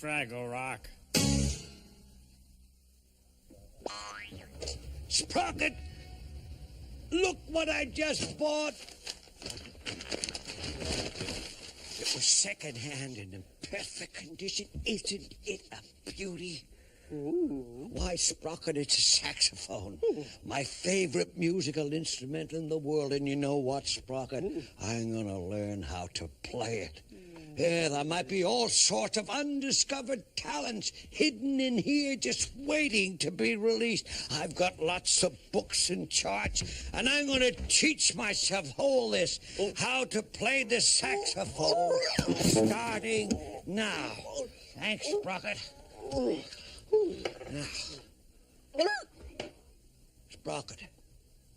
Fraggle Rock. Sprocket! Look what I just bought! It was second-hand and in perfect condition. Isn't it a beauty? Ooh. Why, Sprocket, it's a saxophone. Ooh. My favorite musical instrument in the world. And you know what, Sprocket? Ooh. I'm going to learn how to play it. Yeah, there might be all sorts of undiscovered talents hidden in here just waiting to be released. I've got lots of books and charts, and I'm going to teach myself all this, how to play the saxophone, starting now. Thanks, Sprocket. Now, Sprocket,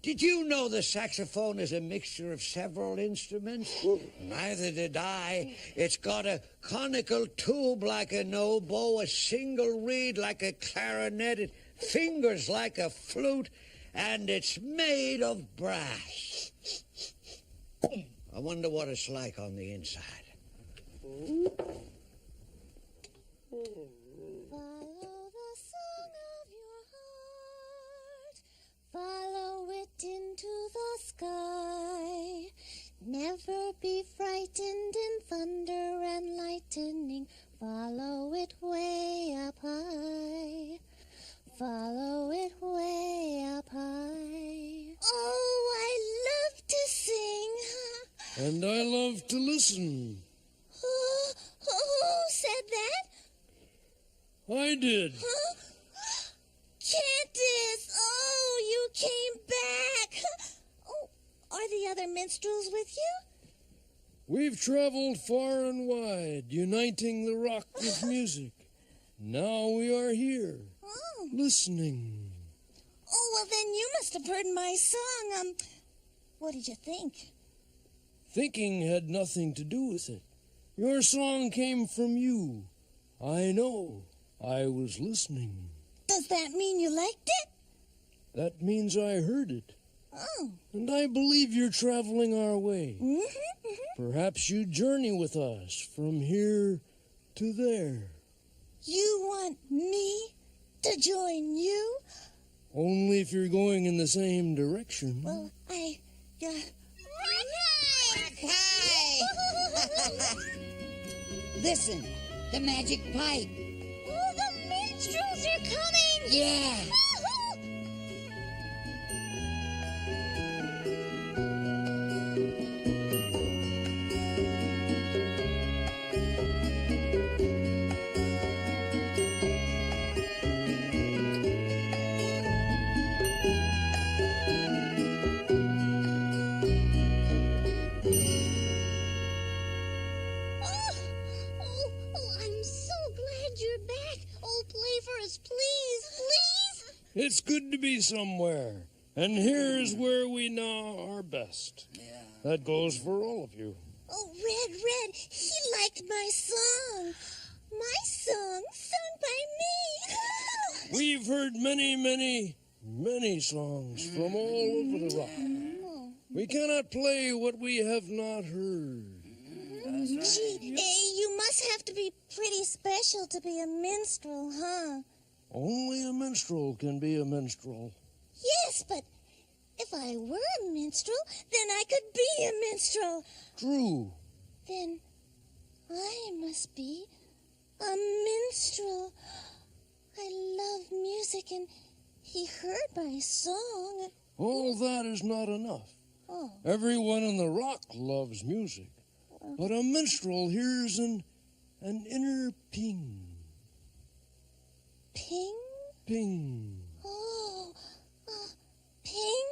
did you know the saxophone is a mixture of several instruments? Neither did I. It's got a conical tube like an oboe, a single reed like a clarinet, fingers like a flute, and it's made of brass. I wonder what it's like on the inside. Follow it into the sky. Never be frightened in thunder and lightning. Follow it way up high. Follow it way up high. Oh, I love to sing. And I love to listen. Who said that? I did. Huh? Candace! Oh, you came back! Oh, are the other minstrels with you? We've traveled far and wide, uniting the rock with music. Now we are here, listening. Oh, well, then you must have heard my song. What did you think? Thinking had nothing to do with it. Your song came from you. I know. I was listening. Does that mean you liked it? That means I heard it. Oh. And I believe you're traveling our way. Mm-hmm. Perhaps you journey with us from here to there. You want me to join you? Only if you're going in the same direction. Well, Listen, the magic pipe. Oh, the minstrels are coming! Yeah. It's good to be somewhere. And here's where we know our best. Yeah. That goes for all of you. Oh, Red, he liked my song. My song, sung by me. We've heard many songs from all over the rock. We cannot play what we have not heard. That's right. Gee, you must have to be pretty special to be a minstrel, huh? Only a minstrel can be a minstrel. Yes, but if I were a minstrel, then I could be a minstrel. True. Then I must be a minstrel. I love music, and he heard my song. All that is not enough. Oh. Everyone in the rock loves music. But a minstrel hears an inner ping. Ping? Ping. Oh, ping,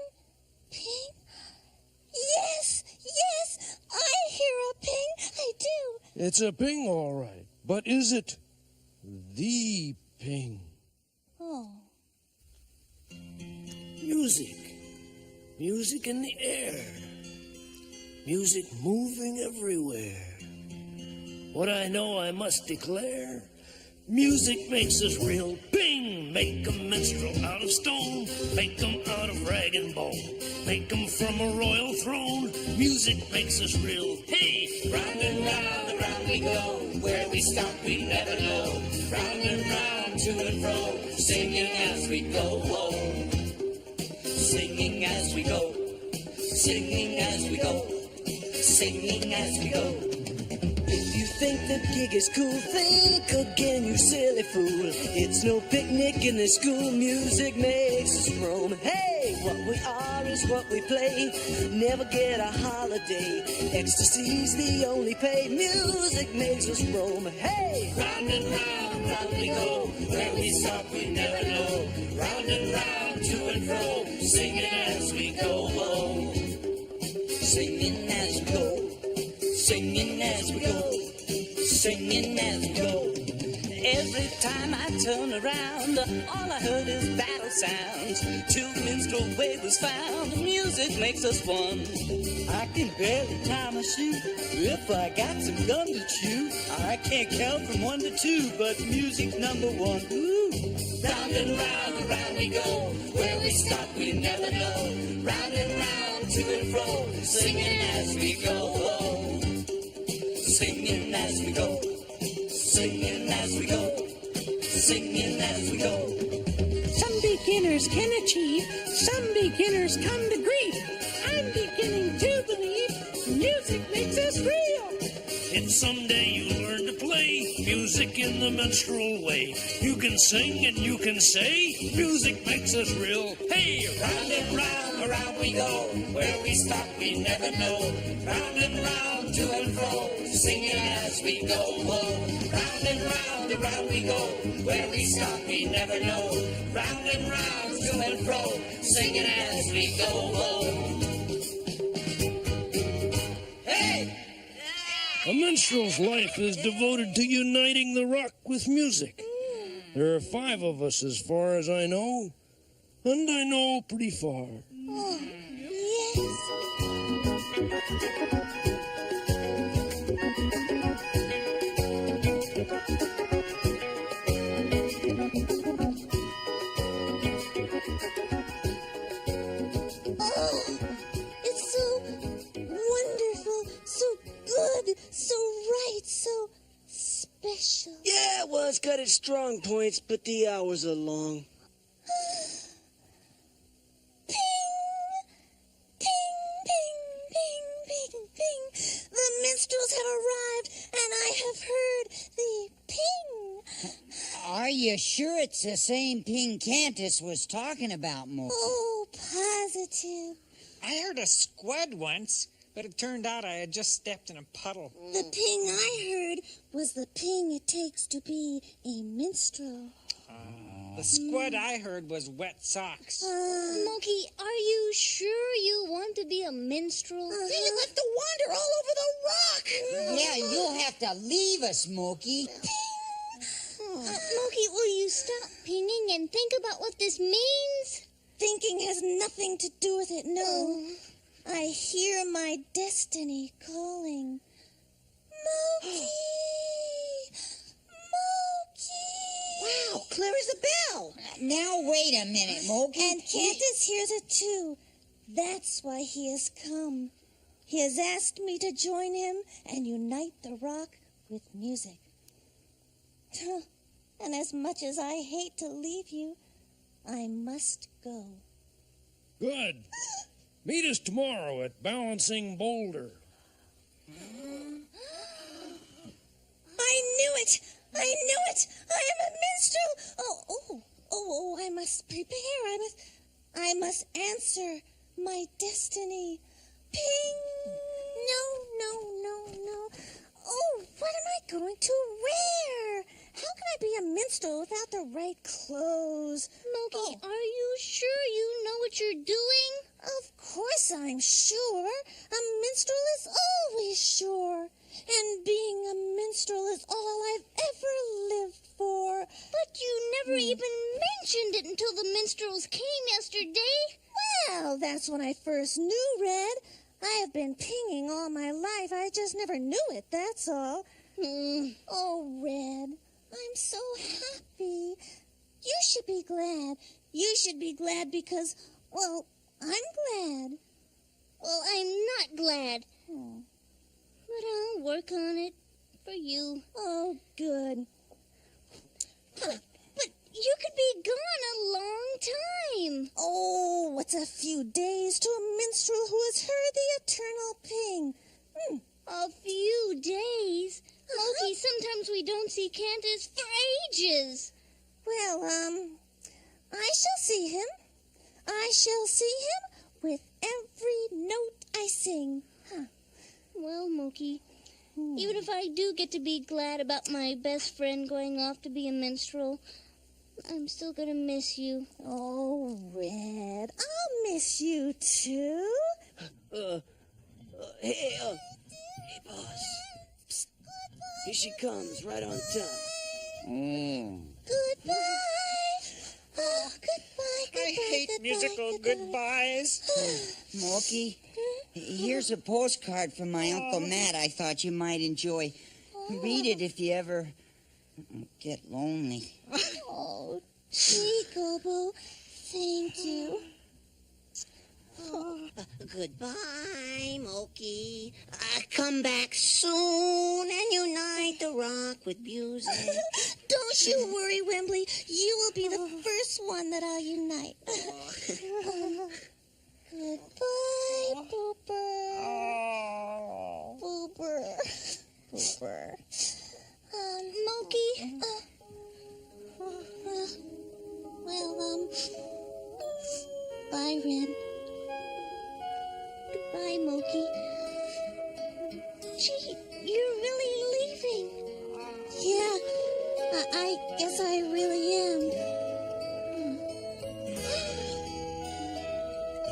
ping. Yes, yes, I hear a ping. I do. It's a ping, all right. But is it the ping? Oh. Music. Music in the air. Music moving everywhere. What I know I must declare. Music makes us real ping. Make a minstrel out of stone. Make 'em out of rag and bone. Make 'em from a royal throne. Music makes us real. Hey! Round and round we go. Where we stop we never know. Round and round, to and fro. Singing as we go. Whoa. Singing as we go. Singing as we go. Singing as we go. If you think the gig is cool, think again, you silly fool. It's no picnic in the school, music makes us roam. Hey, what we are is what we play, never get a holiday. Ecstasy's the only pay, music makes us roam. Hey! Round and round we go. Where we stop we never know. Round and round, to and fro. Singing as we go. Whoa. Singing as we go. Singing as we go. Singing as we go. Every time I turn around, all I heard is battle sounds. Till minstrel way was found, music makes us one. I can barely tie my shoe if I got some gum to chew. I can't count from 1 to 2, but music's number one. Ooh. Round and round we go. Where we stop we never know. Round and round, to and fro. Singing as we go. Whoa. Singing as we go. Singing as we go. Singing as we go. Some beginners can achieve, some beginners come to grief. I'm beginning to believe music makes us real. If someday you learn to play music in the minstrel way, you can sing and you can say, music makes us real. Hey! Round and round we go. Where we stop we never know. Round and round, to and fro. Singing as we go. Whoa. Round and round we go. Where we stop we never know. Round and round, to and fro. Singing as we go. Whoa. Hey! A minstrel's life is devoted to uniting the rock with music. There are 5 of us as far as I know, and I know pretty far. Oh, yes. Oh, it's so wonderful, so good, so right, so special. Yeah, well, it's got its strong points, but the hours are long. Ping! Ping, ping, ping, ping, ping. The minstrels have arrived, and I have heard the ping. Are you sure it's the same ping Candace was talking about, Mokey? Oh, positive. I heard a squud once, but it turned out I had just stepped in a puddle. The ping I heard was the ping it takes to be a minstrel. The squud I heard was wet socks. Mokey, are you sure you want to be a minstrel? You have to wander all over the rock. Yeah, you'll have to leave us, Mokey. Mokey, will you stop pinging and think about what this means? Thinking has nothing to do with it, no. I hear my destiny calling. Mokey! Mokey! Wow, clear as a bell. Now, wait a minute, Mokey. And Candace hears it too. That's why he has come. He has asked me to join him and unite the rock with music. And as much as I hate to leave you, I must go. Good. Meet us tomorrow at Balancing Boulder. I knew it! I knew it! I am a minstrel! Oh, I must prepare. I must answer my destiny. Ping! No. Oh, what am I going to wear? How can I be a minstrel without the right clothes? Mokey, are you sure you know what you're doing? Of course I'm sure. A minstrel is always sure. And being a minstrel is all I've ever lived for. But you never even mentioned it until the minstrels came yesterday. Well, that's when I first knew Red. I have been pinging all my life. I just never knew it, that's all. Oh, Red, I'm so happy. You should be glad. You should be glad because, well, I'm glad. Well, I'm not glad. But I'll work on it for you. Oh, good. But you could be gone a long time. Oh, what's a few days to a minstrel who has heard the eternal ping? A few days? Mokey, sometimes we don't see Candace for ages. Well, I shall see him. I shall see him with every note I sing. Well, Mokey, even if I do get to be glad about my best friend going off to be a minstrel, I'm still gonna miss you. Oh, Red, I'll miss you too. Hey, boss. Psst. Here she comes, right on time. Goodbye. Oh, goodbye. I hate musical goodbyes. Mokey, here's a postcard from my Uncle Matt I thought you might enjoy. Read it if you ever get lonely. Oh, Chico-boo, thank you. Goodbye, Mokey. Come back soon and unite the rock with music. Don't you worry, Wembley. You will be the first one that I'll unite. Goodbye, Booper. Booper. Mokey? Bye, Red. Goodbye, Mokey. Gee, you're really leaving. Yeah, I guess I really am.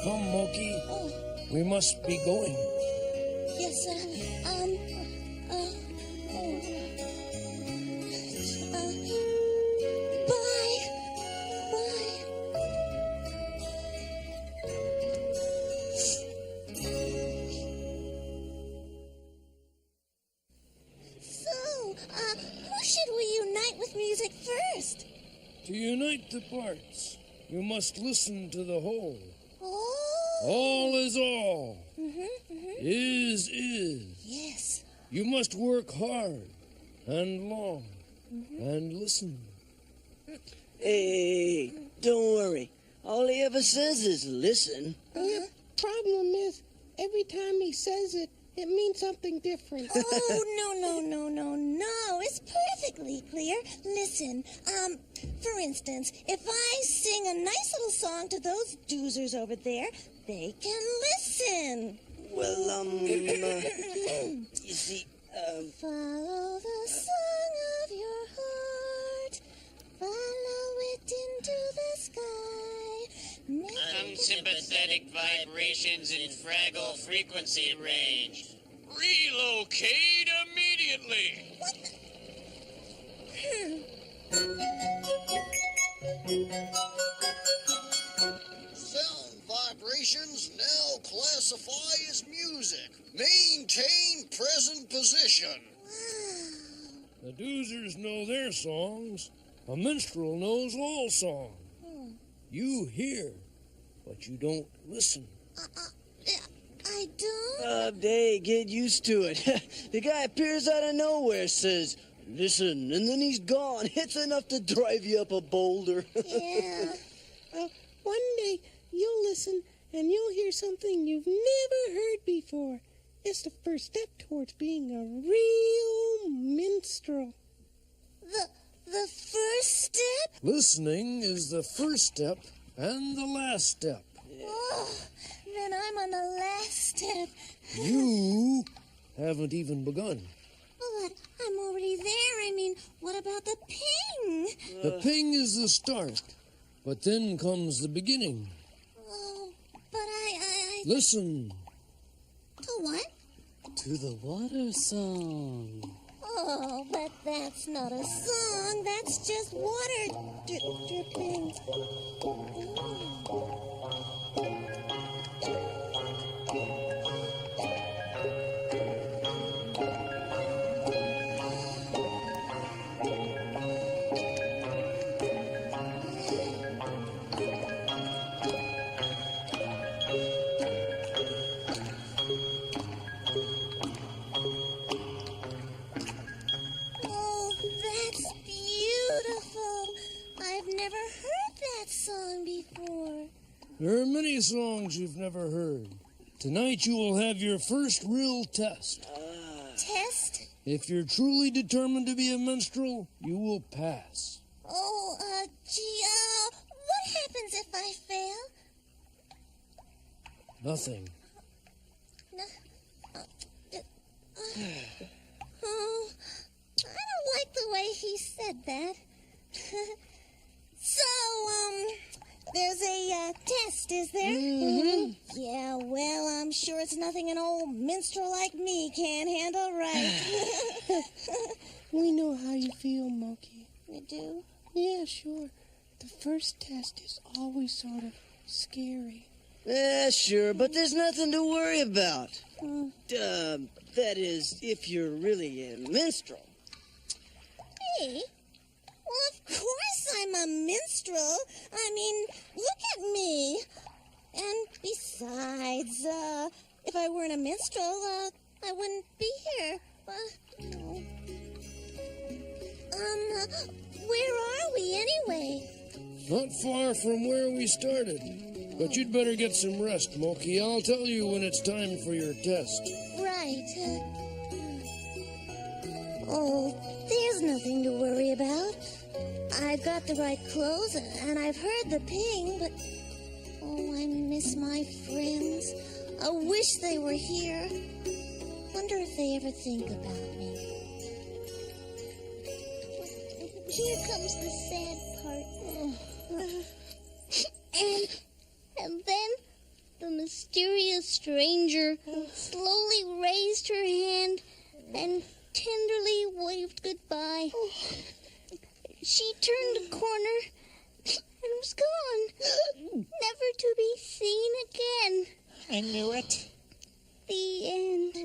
Come, Mokey. We must be going. Yes, who should we unite with music first? To unite the parts, you must listen to the whole. Oh. All is all. Is. Yes. You must work hard and long and listen. Hey, don't worry. All he ever says is listen. The problem is, every time he says it, it means something different. Oh, no. It's perfectly clear. Listen, for instance, if I sing a nice little song to those doozers over there, they can listen. Well, you see, Follow the song of your heart. Follow it into the sky. Unsympathetic vibrations in Fraggle frequency range. Relocate immediately. Sound vibrations now classify as music. Maintain present position. The doozers know their songs. A minstrel knows all songs. You hear, but you don't listen. I don't. Hey, get used to it. The guy appears out of nowhere, says, Listen, and then he's gone. It's enough to drive you up a boulder. Yeah. One day you'll listen and you'll hear something you've never heard before. It's the first step towards being a real minstrel. The first step? Listening is the first step and the last step. Oh, then I'm on the last step. You haven't even begun. But I'm already there. I mean, what about the ping? The ping is the start, but then comes the beginning. Oh, but I... Listen. To what? To the water song. Oh, but that's not a song. That's just water dripping. There are many songs you've never heard. Tonight you will have your first real test. Test? If you're truly determined to be a minstrel, you will pass. Oh, gee, what happens if I fail? Nothing. Oh, I don't like the way he said that. So, there's a test, is there? Mm-hmm. Yeah, well, I'm sure it's nothing an old minstrel like me can't handle right. We know how you feel, Mokey. You do? Yeah, sure. The first test is always sort of scary. Yeah, sure, but there's nothing to worry about. That is, if you're really a minstrel. Me? Well, of course I'm a minstrel. I mean, look at me. And besides, if I weren't a minstrel, I wouldn't be here. Where are we anyway? Not far from where we started. But you'd better get some rest, Mokey. I'll tell you when it's time for your test. Right. Oh, there's nothing to worry about. I've got the right clothes, and I've heard the ping, but... Oh, I miss my friends. I wish they were here. Wonder if they ever think about me. Here comes the sad part. And then the mysterious stranger slowly raised her hand and tenderly waved goodbye. She turned a corner and was gone, never to be seen again. I knew it. The end.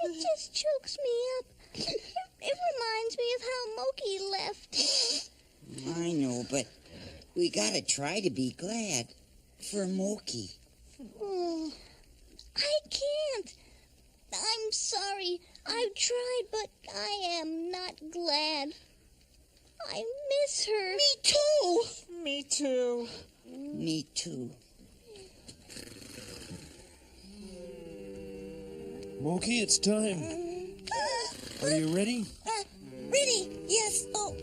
It just chokes me up. It reminds me of how Mokey left. I know, but we gotta try to be glad for Mokey. Oh, I can't. I'm sorry. I've tried, but I am not glad. I miss her. Me too. Me too. Me too. Mokey, it's time. Are you ready? Ready? Yes. Oh,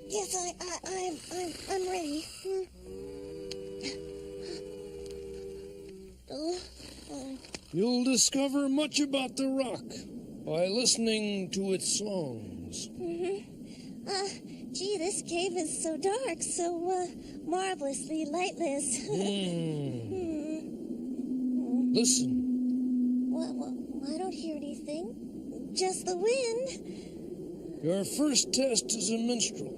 yes. I'm ready. You'll discover much about the rock by listening to its songs. Gee, this cave is so dark, so marvelously lightless. Listen. Well, I don't hear anything. Just the wind. Your first test as a minstrel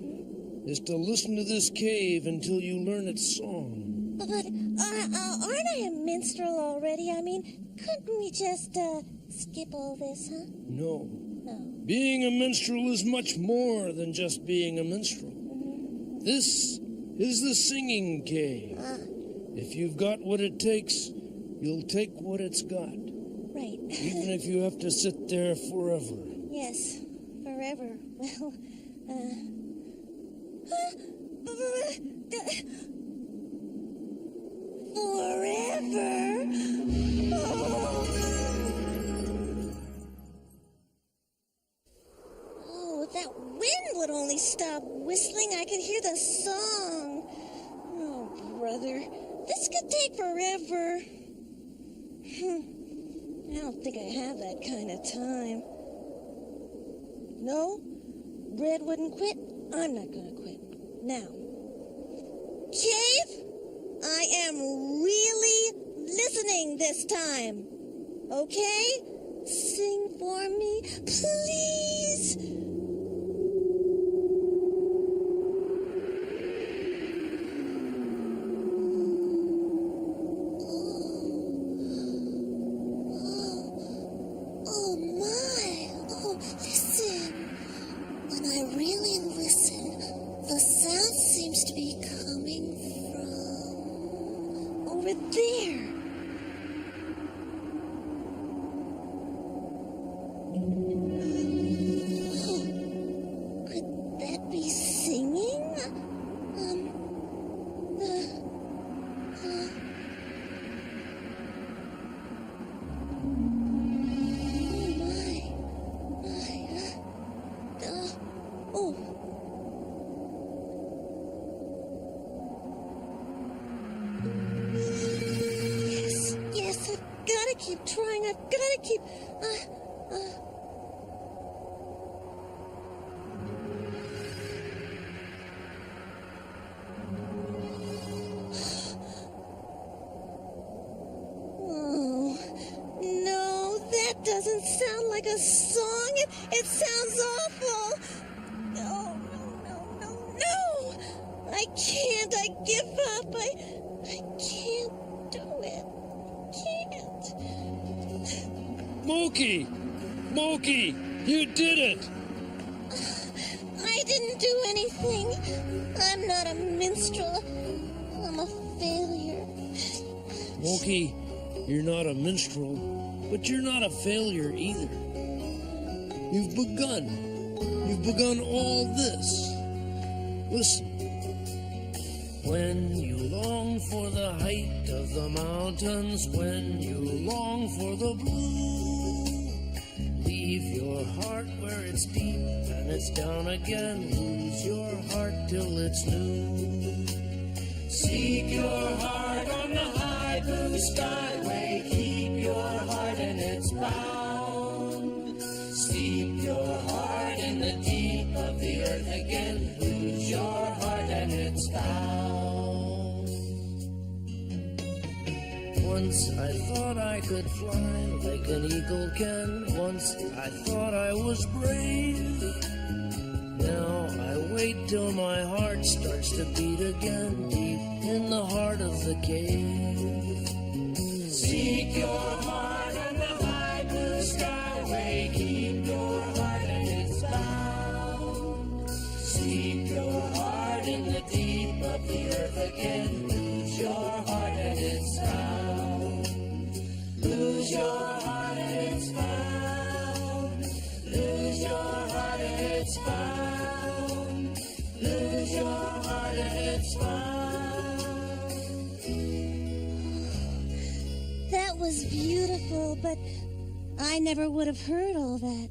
is to listen to this cave until you learn its song. But aren't I a minstrel already? I mean, couldn't we just skip all this, huh? No. No. Being a minstrel is much more than just being a minstrel. This is the singing cave. If you've got what it takes, you'll take what it's got. Right. Even if you have to sit there forever. Yes, forever. Well, forever? Oh, if that wind would only stop whistling, I could hear the song. Oh, brother, this could take forever. I don't think I have that kind of time. No, Red wouldn't quit. I'm not gonna quit. Now, Cave, I am really listening this time. Okay? Sing for me, please. Oh my. Oh, listen. When I really listen, the sound seems to be coming from over there. Oh, could that be singing? Yes, I've got to keep trying. I've got to keep. Oh, no, that doesn't sound like a song. It sounds awful. No. I can't. I give up. I can't do it. Can't. Mokey, you did it. I didn't do anything. I'm not a minstrel. I'm a failure. Mokey, you're not a minstrel, but you're not a failure either. You've begun all this. Listen. When you long for the height of the mountains, when you long for the blue, leave your heart where it's deep and it's down again. Lose your heart till it's new. Seek your heart on the high blue skyway. Keep your heart and it's bound. Steep your heart in the deep of the earth again. Lose your heart and it's found. Once I thought I could fly like an eagle can. Once I thought I was brave. Now I wait till my heart starts to beat again, deep in the heart of the cave. Seek your heart on the high blue skyway. Keep your heart and it's bound. Seek your heart in the deep of the earth again. Lose your heart and it's found. Lose your heart and it's found. Lose your heart and it's found. Lose your heart and it's found. That was beautiful, but I never would have heard all that.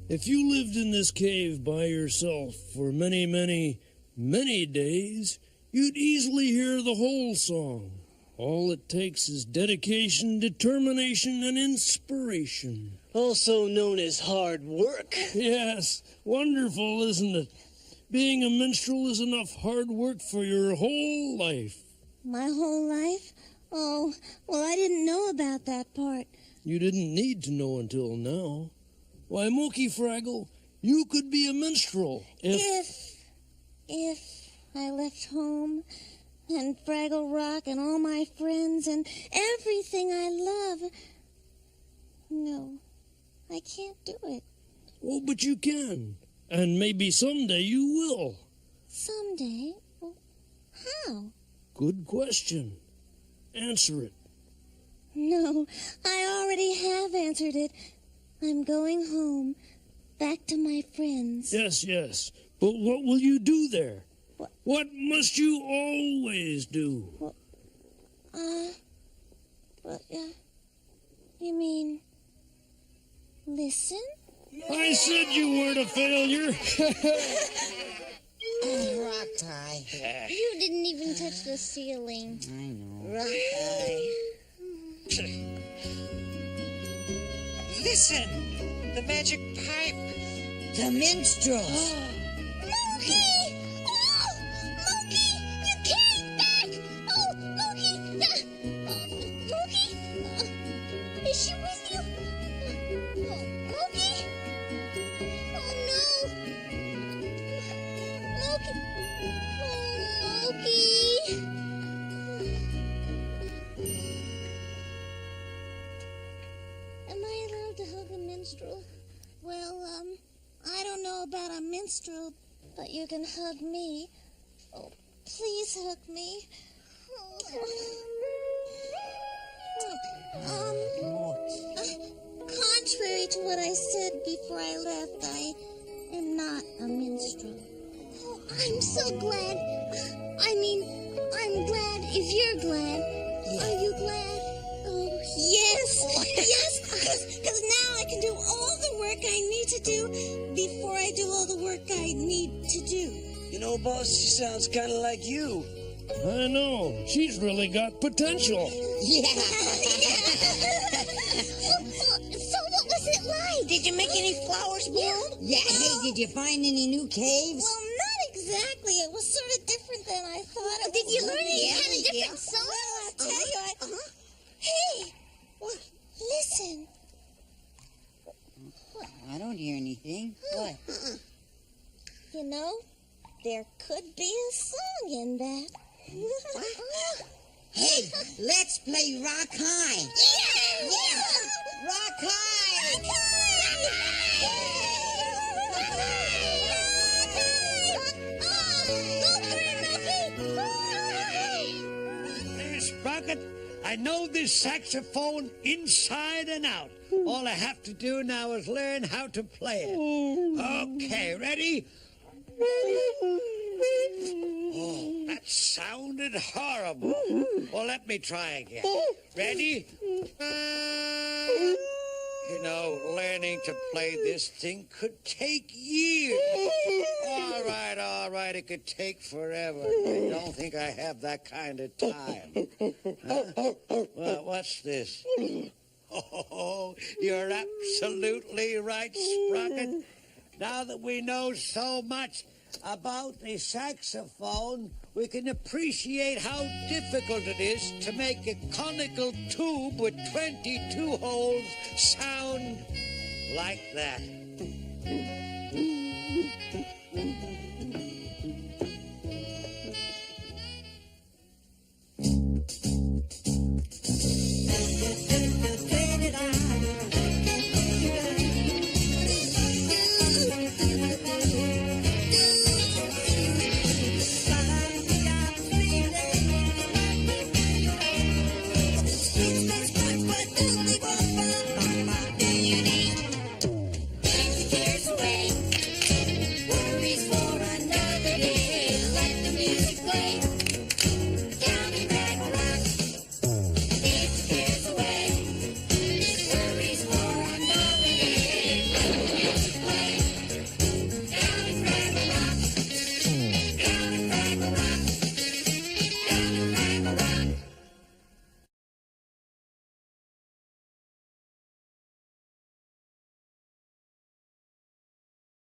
If you lived in this cave by yourself for many, many, many days, you'd easily hear the whole song. All it takes is dedication, determination, and inspiration. Also known as hard work. Yes, wonderful, isn't it? Being a minstrel is enough hard work for your whole life. My whole life? Oh, well, I didn't know about that part. You didn't need to know until now. Why, Mokey Fraggle, you could be a minstrel If I left home and Fraggle Rock and all my friends and everything I love. No, I can't do it. Oh, but you can. And maybe someday you will. Someday? Well, how? Good question. Answer it. No, I already have answered it. I'm going home, back to my friends. Yes, yes. But what will you do there? What? What must you always do? You mean listen? I said you weren't a failure. Rock high. You didn't even touch the ceiling. I know. Rock high. Listen, the magic pipe. The Minstrels. Mokey! Oh! Mokey! You came back! Oh, Mokey! Mokey? Is she with you? Oh, Mokey? Oh, no! Mokey! Oh, Mokey! Am I allowed to hug a minstrel? Well, I don't know about a minstrel, but you can hug me. Oh, please hug me. Contrary to what I said before I left, I am not a minstrel. Oh, I'm so glad. I mean, I'm glad if you're glad. Are you glad? Oh, yes, yes, because now I can do all the work I need to do before I do all the work I need to do. You know, boss, she sounds kind of like you. I know. She's really got potential. Yeah. So what was it like? Did you make any flowers bloom? Yeah. Hey, did you find any new caves? Well, not exactly. It was sort of different than I thought it Did was. you learn any Yeah, kind of yeah. different song? Well, I'll tell you. Hey, listen. I don't hear anything. What? You know, there could be a song in that. Hey, let's play Rock High. Yeah. Rock High. There, Sprocket. I know this saxophone inside and out. All I have to do now is learn how to play it. Okay, ready? Oh, that sounded horrible. Well, let me try again. Ready? You know, learning to play this thing could take years. All right, it could take forever. I don't think I have that kind of time. Huh? Well, what's this? Oh, you're absolutely right, Sprocket. Now that we know so much about the saxophone, we can appreciate how difficult it is to make a conical tube with 22 holes sound like that.